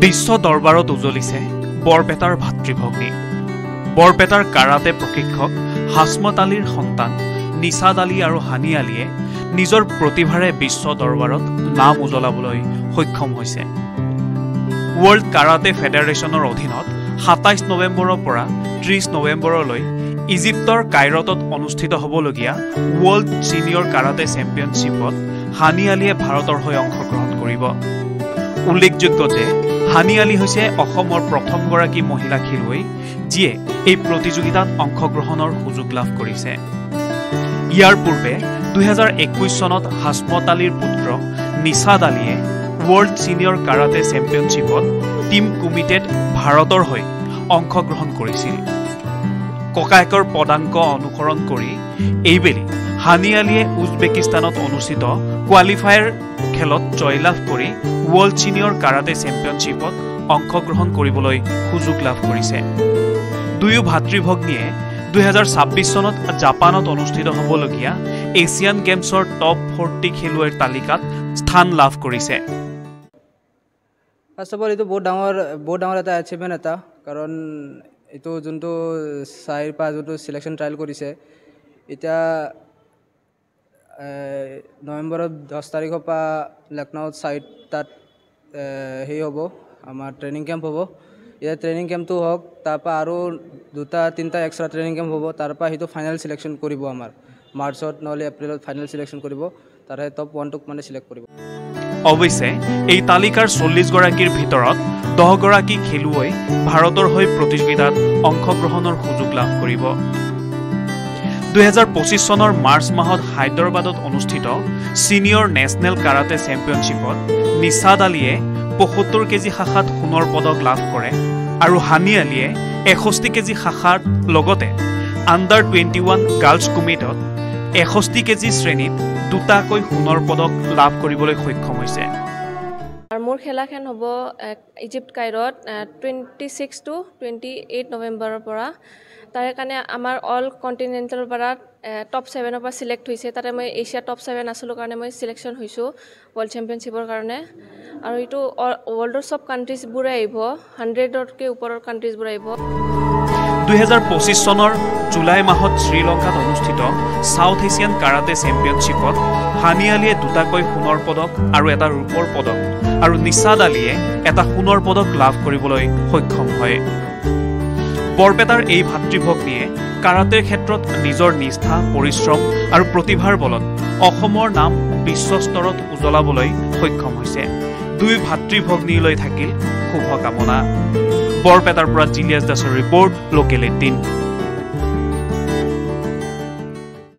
বিশ্ব দৰবাৰত উজলিছে বৰপেটাৰ ভাতৃভগ্নী। বৰপেটাৰ কাৰাতে প্ৰশিক্ষক হাসমত আলীৰ সন্তান নিছাদ আলী আৰু হানি আলীয়ে নিজৰ প্ৰতিভাৰে বিশ্ব দৰবাৰত নাম উজলাবলৈ সক্ষম হৈছে। ৱৰ্ল্ড কাৰাতে ফেডাৰেশ্যনৰ অধীনত ২৭ নৱেম্বৰৰ পৰা ৩০ নৱেম্বৰলৈ ইজিপ্তৰ কাইৰতত অনুষ্ঠিত হ'বলগীয়া ৱৰ্ল্ড ছিনিয়ৰ কাৰাতে চেম্পিয়নশ্বিপত হানি আলীয়ে ভাৰতৰ হৈ অংশগ্ৰহণ কৰিব। উল্লেখযোগ্য যে হানি আলী হৈছে অসমৰ প্ৰথমগৰাকী মহিলা খেলুৱৈ যিয়ে এই প্ৰতিযোগিতাত অংশগ্ৰহণৰ সুযোগ লাভ কৰিছে। ইয়াৰ পূৰ্বে ২০২১ চনত হাসমত আলীৰ পুত্ৰ নিছাদ আলীয়ে ৱৰ্ল্ড ছিনিয়ৰ কাৰাতে চেম্পিয়নশ্বিপত টীম কমিটেত ভাৰতৰ হৈ অংশগ্ৰহণ কৰিছিল। ককায়েকৰ পদাংক অনুসৰণ কৰি এইবেলি হানি আলীয়ে উজবেকিস্তানত অনুষ্ঠিত কোৱালিফায়াৰ খেলত জয়লাভ কৰি ৱৰ্ল্ড ছিনিয়ৰ কাৰাতে চেম্পিয়নশ্বিপত অংশগ্ৰহণ কৰিবলৈ সুযোগ লাভ কৰিছে। দুয়ো ভাতৃভগ্নীয়ে ২০২৬ চনত জাপানত অনুষ্ঠিত হ'বলগীয়া এছিয়ান গেমছৰ টপ 40 খেলুৱৈৰ তালিকাত স্থান লাভ কৰিছে। ফাৰ্ষ্ট অফ অল এইটো বহুত ডাঙৰ এটা এচিভমেণ্ট এটা, কাৰণ এইটো যোনটো ৪-৫ যোনটো চিলেকশ্যন ট্ৰায়েল কৰিছে, এতিয়া নৱেম্বৰৰ ১০ তাৰিখৰ পৰা লক্ষ্ণৌত তাত হেৰি হ'ব, আমাৰ ট্ৰেইনিং কেম্প হ'ব। এতিয়া ট্ৰেইনিং কেম্পটো হওক, তাৰপৰা আৰু ২-৩টা এক্সট্ৰা ট্ৰেইনিং কেম্প হ'ব। তাৰপৰা সেইটো ফাইনেল চিলেকশ্যন কৰিব, আমাৰ মাৰ্চত নহ'লে এপ্ৰিলত ফাইনেল চিলেকশ্যন কৰিব। তাৰে টপ 1টোক মানে চিলেক্ট কৰিব। অৱশ্যে এই তালিকাৰ ৪০ গৰাকীৰ ভিতৰত ১০ গৰাকী খেলুৱৈ ভাৰতৰ হৈ প্ৰতিযোগিতাত অংশগ্ৰহণৰ সুযোগ লাভ কৰিব। ২০২৫ চনৰ মাৰ্চ মাহত হায়দৰাবাদত অনুষ্ঠিত ছিনিয়ৰ নেশ্যনেল কাৰাতে চেম্পিয়নশ্বিপত নিছাদ আলীয়ে ৭৫ কেজি শাখাত সোণৰ পদক লাভ কৰে আৰু হানি আলীয়ে ৬১ কেজি শাখাত লগতে আণ্ডাৰ-21 গাৰ্লছ কমিটত ৬১ কেজি শ্ৰেণীত দুটাকৈ সোণৰ পদক লাভ কৰিবলৈ সক্ষম হৈছে। মোৰ খেলাখন হ'ব ইজিপ্ত কাইৰত 26 to 28 নৱেম্বৰৰ পৰা। তাৰে কাৰণে আমাৰ অল কণ্টিনেণ্টেলৰ পৰা টপ 7ৰ পৰা চিলেক্ট হৈছে। তাতে মই এছিয়া টপ 7 আছিলোঁ কাৰণে মই চিলেকশ্যন হৈছোঁ ৱৰ্ল্ড চেম্পিয়নশ্বিপৰ কাৰণে। আৰু এইটো ৱৰ্ল্ডৰ চব কাণ্ট্ৰিজবোৰে আহিব, 100তকৈ ওপৰৰ কাণ্ট্ৰিজবোৰ আহিব। ২০২৫ চনৰ জুলাই মাহত শ্ৰীলংকাত অনুষ্ঠিত ছাউথ এছিয়ান কাৰাতে চেম্পিয়নশ্বিপত হানি আলীয়ে দুটাকৈ সোণৰ পদক আৰু এটা ৰূপৰ পদক আৰু নিছাদ আলীয়ে এটা সোণৰ পদক লাভ কৰিবলৈ সক্ষম হয়। বৰপেটাৰ এই ভাতৃভগ্নীয়ে কাৰাটেৰ ক্ষেত্ৰত নিজৰ নিষ্ঠা, পৰিশ্ৰম আৰু প্ৰতিভাৰ বলত অসমৰ নাম বিশ্বস্তৰত উজ্বলাবলৈ সক্ষম হৈছে। দুই ভাতৃভগ্নীলৈ থাকিল শুভকামনা। বৰপেটাৰ পৰা জিলিয়াছ দাসৰ ৰিপৰ্ট, লোকেল 18।